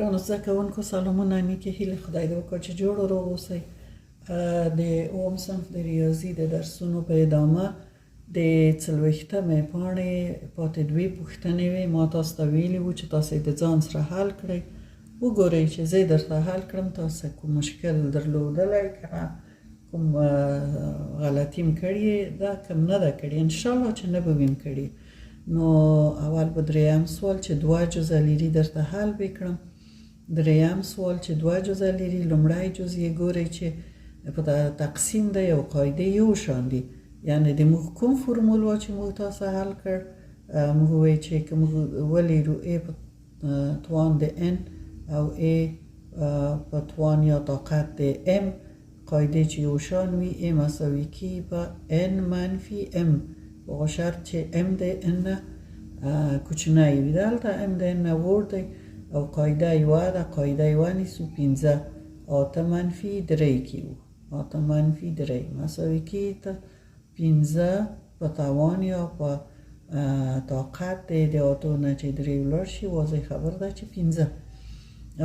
ګرانو زده کوونکو سلامونه نیکې هیلې خدای دې وکړي چې جوړ او روغ اوسئ. د اووم صنف د ریاضي د درسونو په ادامه د 40مې پاڼې پاتې دوې پوښتنې وې. ما تاسو ته ویلي وو چې تاسو یې د ځان سره حل کړئ. وګورئ چې زه یې درته حل کړم، تاسو کوم مشکل درلودلی که نه کوم غلطي م کړې ده که نه ده کړې، انشاءالله چې نه به ویم کړې. نو اول به دریم سوال چې 2 جزه لري درته حل وکړم. دریم سوال چې 2 جزه لري، لومړی جز یې ګورئ چې په تقسیم دی او قاعده یو شان دي. یعنی د موږ کوم فرمول و چې موږ تاسو حل کړ، موږ وایي چې که موږ ولیرو ا په توان د n او a په توان یا طاقت د m، قاعده چې یو شان وي a مساوي کی په n منفي m، په شرط چې m د n نه کوچنی وي. دلته m د n نه وړ دی او قاعده یوه ده، قاعده یوه نیسو 15 8 منفي 3 کې وو، 8 منفي 3 مساوي کی ته 15 په توان یا په طاقت دی د 8 نه چې 3 ولاړ شي، واضح خبر ده چې 15.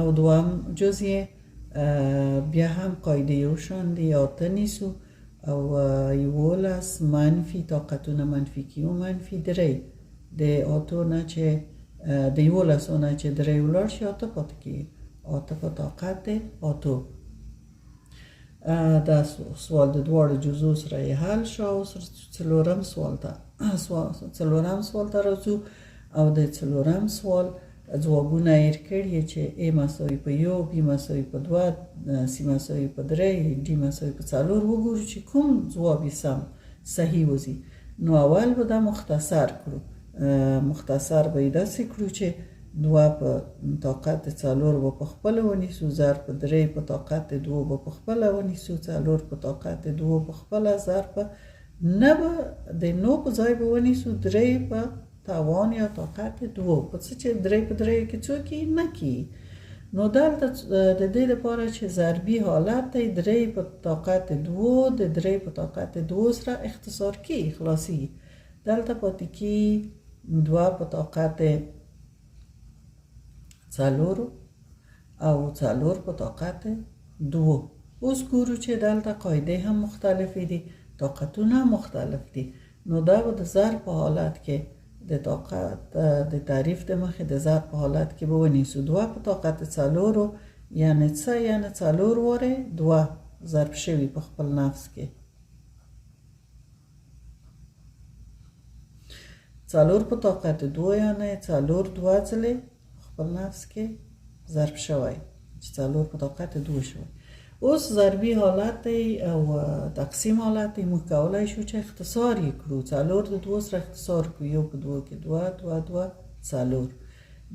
او دوام جز یې بیا هم قاعده یو شان دی، 8 نیسو او 11 منفي طاقتونه منفي کیو منفي 3 د 8 نه چې د 11 نه چې 3 ولاړ شي 8 پاتې کیږي، 8 په طاقت دی 8. دا سوال د دواړو جزو سره یې حل شو. اوس څلورم سوال ته راځو او د څلورم سوال ځوابونه یې کړي چې a مساوي په 1، b مساوي په 2، c مساوي په 3، d مساوي په 4. وګورو چې کوم ځواب یې سم صحیح وځي. نو اول به دا مختصر کړو، مختصر به یې داسې کړو چې 2 په طاقت 4 به په خپله ونیسو، ضرب په 3 په طاقت 2 به په خپله ونیسو، 4 په طاقت 2 په خپله، ضرب په 9 به د 9 په ځای به ونیسو 3 په توان یا طاقت 2، په څه چې 3 په 3 کې څوک نه کی. نو دلته د دې لپاره چې ضربي حالت دی 3 په طاقت 2 د 3 په طاقت 2 سره اختصار کی خلاصي، دلته پاتې کی 2 په طاقت 4 او 4 په طاقت 2. اوس ګورو چې دلته قاعده هم مختلفې دي، طاقتونه مختلف دي. نو دا به د ضرب په حالت کې د طاقت د تعریف د مخې د ضرب په حالت کې به ونیسو 2 په طاقت 4 یعنی څه، یعنی 4 واره 2 ضرب شوي په خپل نفس کې، 4 په طاقت 2 یعنی 4 2 ځلې خپل نفس کې ضرب شوی چې 4 په طاقت 2 شوی. اوس ضربي حالت دی او تقسیم حالت دی، موږ کولای شو چې اختصار یې کړو، 4 د 2 سره اختصار کړو، 1 په 2 کې 2 2 2 4،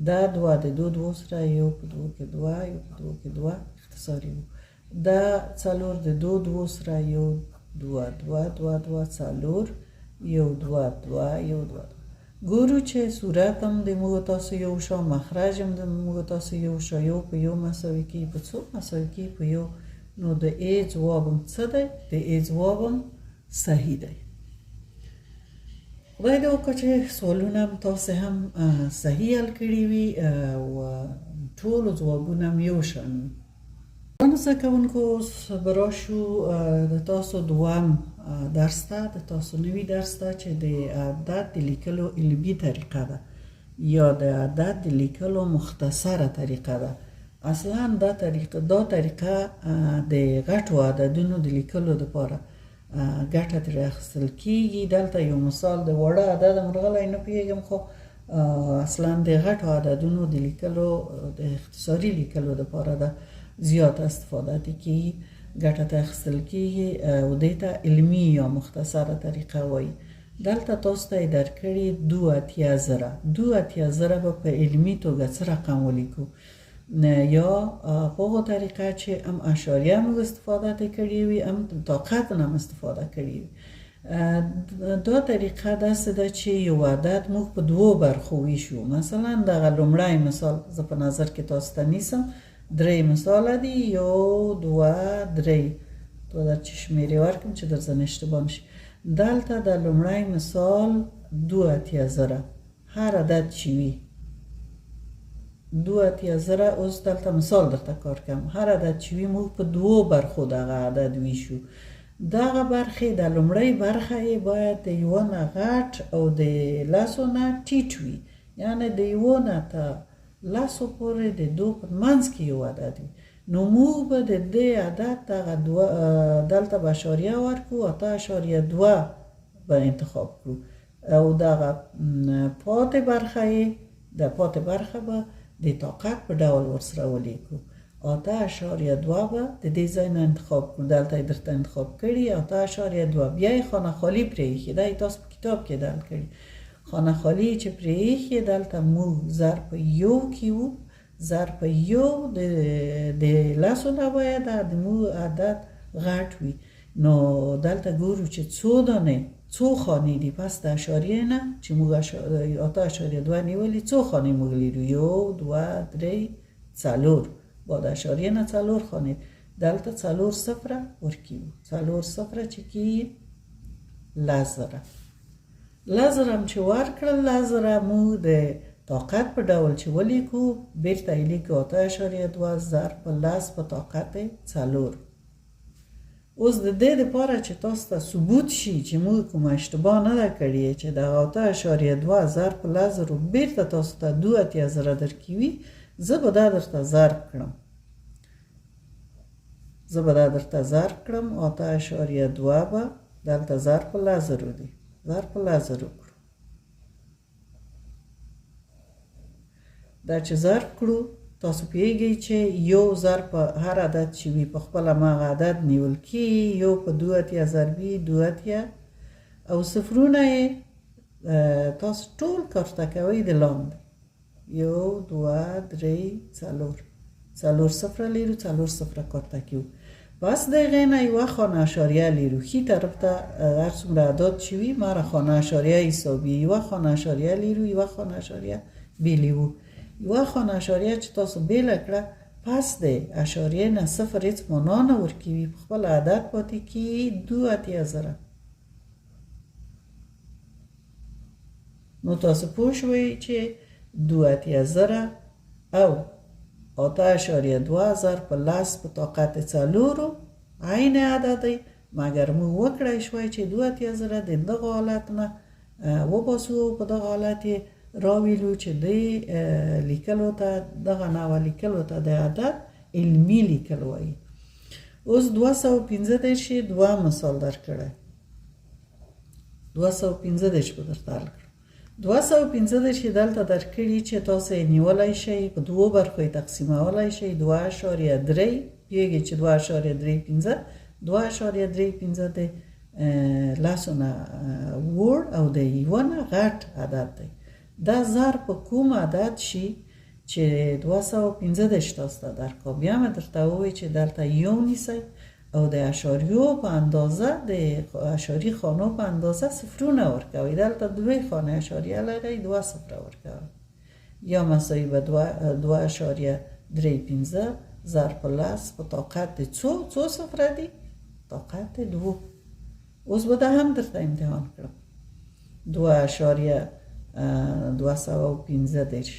دا 2 د 2 سره 1 په 2 کې 2 1 په 2 کې 2 اختصار یې، دا 4 د 2 سره 1 2 2 2 2 4 1 2 2 1 2. ګورو چې صورت هم د موږ تاسو یو شو، مخرج هم د موږ تاسو یو شو، 1 په 1 مساوي کی په 2 مساوي کی په 1. نو د ا ځواب هم څه دی؟ د ا ځواب هم صحیح دی. خدای دې وکړه چې سوالونه هم تاسو هم صحیح حل کړي وي او ټولو ځوابونه هم یو شان وي. نو زده کوونکو اوس به راشو د تاسو دویم درس ته، د تاسو نوي درس ته چې د عدد د لیکلو علمي طریقه ده یا د عدد د لیکلو مختصره طریقه ده. اصلا دا طریقه د غټو عددونو د لیکلو لپاره ګټه ترې اخیستل کیږي. دلته یو مثال د وړه عدد مرغلی نه پوهېږم، خو اصلا د غټو عددونو د لیکلو د اختصاري لیکلو لپاره ده زیات استفاده کیږي، ګټه ته اخیستل کیږي او دې ته علمي یا مختصره طریقه وایي. دلته تاسو ته یې درکړي 2 به په علمي توګه څه رقم ولیکو، یا په هغه طریقه چې هم اشاریه موږ استفاده کړي وي، هم طاقت هم استفاده کړي وي. دا طریقه داسې ده چې یو عدد موږ په 2 برخو ویشو. مثلا دغه لومړی مثال زه په نظر کې تاسو ته نیسم، 3 مثال دي، 1 2 3 تو در چې شمیرې ورکړم چې در ځنه اشتباه نشي. دلته د لومړی مثال 2 هر عدد چې وي 2000 اوس دلته مثال درته کار کوم هر عدد چې وي موږ په دوو برخو دغه عدد ویشو دغه برخې د لومړۍ برخه یې باید د یوه نه غټ او د لسو نه ټیټ وي یعنی د یوه نه تر لسو پورې د دو په منځ کې یو عدد وي نو موږ به د دې عدد دغه دلته به اشاریه ورکړو 8.2 به انتخاب کړو او دغه پاتې برخه یې د پاتې برخه به د طاقت په ډول ورسره ولیکو 8.2 به د دې ځای نه انتخاب کړو دلته یې درته انتخاب کړي 8.2 بیا یې خانه خالي پرې ایښي دا یې تاسو په کتاب کې دل کړي خانه خالي چې پرې ایښي دلته موږ ضرب په یو کې وو ضرب په یو د لسو نه باید د موږ عدد غټ وي نو دلته ګورو چې څو دانې څو خانې دي پس د اشاریه نه چې موږ 8.2 نیولې څو خانې موږ لرو 1 2 3 4 با د اشاریه نه 4 خانې دلته 4 صفره ورکیو 4 صفره چې کی لزره لزرم چې ورکړل لزره موږ د طاقت په ډول چې ولیکو بیرته یې لیکو 8.2 ضرب په لس په طاقت 4 اوس د دې لپاره چې تاسو ته ثبوت شي چې موږ کوم اشتباه نه ده کړې چې د 8.2 ضرب په لزرو بیرته تاسو ته 2.0 درکوي زه به دا درته ضرب کړم 8.2 به دلته ضرب په لزرو دی ضرب په لزرو کړو دا چې ضرب کړو تاسو پیږئ چې یو ضرب په هر عدد چې وي په خپله مغه عدد نیول کیږي یو په 2 ضربي 2 او صفرونه یې تاسو ټول کارته کوئ د لاندې 1 2 3 4 صفره لرو 4 صفره کارته کوو پس د هغې نه یوه خانه اشاریه لرو ښي طرف ته هر څومره اعداد چې وي مره خانه اشاریه حسابي یوه خانه اشاریه لرو یوه خانه اشاریه بیلې وو یوه خانه اشاریه چې تاسو بیله کړه پس د اشاریه نه صفر هیڅ معنا نه ورکوي په خپل عدد پاتې کیږي 2.0 نو تاسو پوه شوئ چې 2.0 او 8.2 ضرب په لس په طاقت 4 عین عدد دی مګر موږ وکړای شوی چې 2.0 د دغه حالت نه وباسو په دغه حالت راویلو چې د لیکلو ته دغه نوع لیکلو ته د عدد علمي لیکل وایي اوس 215 دوه مثال درکړی 215 په درته حل کړم 215 دلته درکړي چې تاسو یې نیولی شئ په دوو برخو یې تقسیمولی شئ 2.3 پیږي چې 2.35 د لسو نه وړ او د یوه نه غټ عدد دی دا ضرب په کوم عدد شي چې 215 تاسو ته درکړم بیا مې درته ووایي چې دلته یو نیسئ او د اشاریو په اندازه د اشاری خانو په اندازه صفرونه ورکوي دلته دوی خانه اشاریه لري 2 صفره ورکوي یا مساوي به 2.35 ضرب په لس په طاقت څو صفره دي طاقت 2 اوس به دا هم درته امتحان کړم 2.215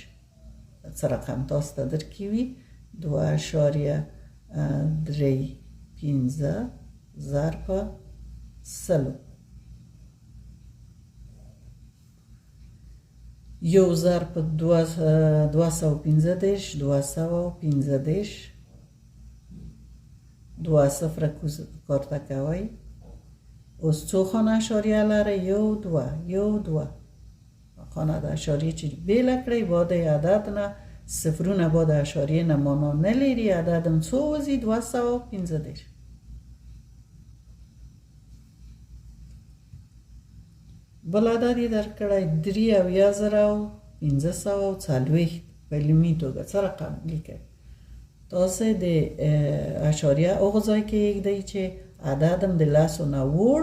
څه رقم تاسو ته درکوي 2.35 ضرب سلو یو ضرب 215 2 صفره کارته کوئ اوس څو خانه اشاریه لري 1 2 خانه د اشاریه چې بیله کړئ با د عدد نه صفرونه با د اشاریه نه معنا نه لري عددم څو وځي 215 بل عدد یې درکړی 3,540 په علمي توګه څه رقم لیکئ تاسو د اشاریه هغه ځای کې ایږدئ چې عددم د لسو نه وړ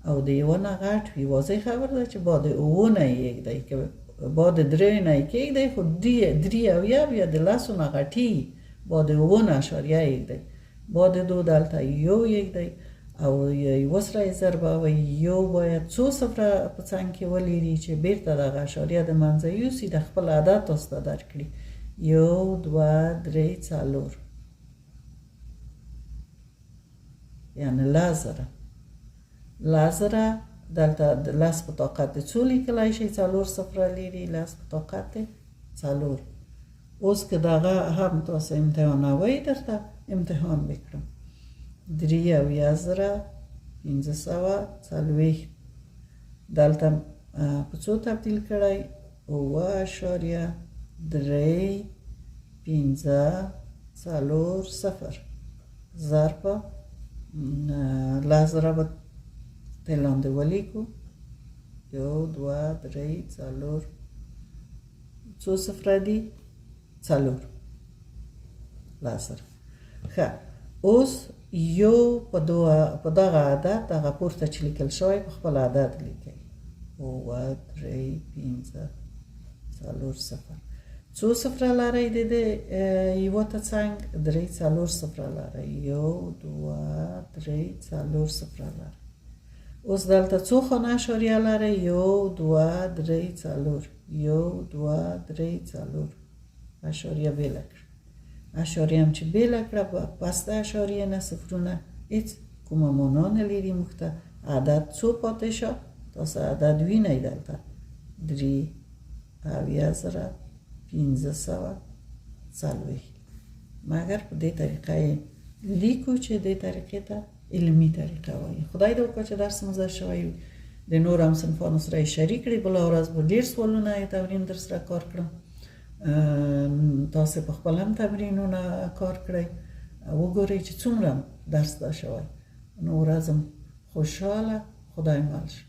او د یوه نه غټ وي واضح خبر ده چې با د اووه نه یې ایږدئ که با د درې نه یې کېږدئ خو درې اویا بیا د لسو نه غټي با د اووه نه اشاریه ایږدئ با د دو دلته یو ایږدئ او یوه سره یې ضربوئ یو باید څو صفره په څنګ کې ولري چې بیرته دغه اشاریه د منځه یوسي د خپل عدد تاسو ته درکړي یو دوه درې څلور یعنی لازره دلته د لاس په طاقت د څو لیکلی شي 4 صفره لري لاس په طاقت 4 اوس که دغه هم تاسو امتحانوي درته امتحان وکړم 3,540 دلته په څو تبدیل کړئ 9.350 ضرب لازره به لاندې ولیکو 1 2 3 4 څو صفره دي 4 لازره ښه اوس یو په دغه عدد دغه پورته چې لیکل شوی په خپل عدد لیکئ 2 3 5 4 صفر څو صفره لرئ د یوه ته څنګ 3 4 صفره لرئ 1 2 3 4 صفره لرئ اوس دلته څو خانه اشاریه لرئ 1 2 3 4 1 2 3 4 اشاریه بیله کړه اشاریه هم چې بیله کړه پس د اشاریه نه صفرونه هیڅ کومه معنا نه لري موږ ته عدد څو پاتې شه تاسو عدد وینئ دلته 3,540 مګر په دې طریقه لیکو چې دې طریقې ته علمي طریقه وایي خدای دې وکړه چې درس مزه شوی د نور هم صنفانو سره شریک کړئ بله ورځ به ډېر سوالونه تمرین در سره کار کړم تاسو په خپل هم تمرینونه کار کړئ وګورئ چې څومره درس دا شوی نو ورځم خوشحاله خدای مل شه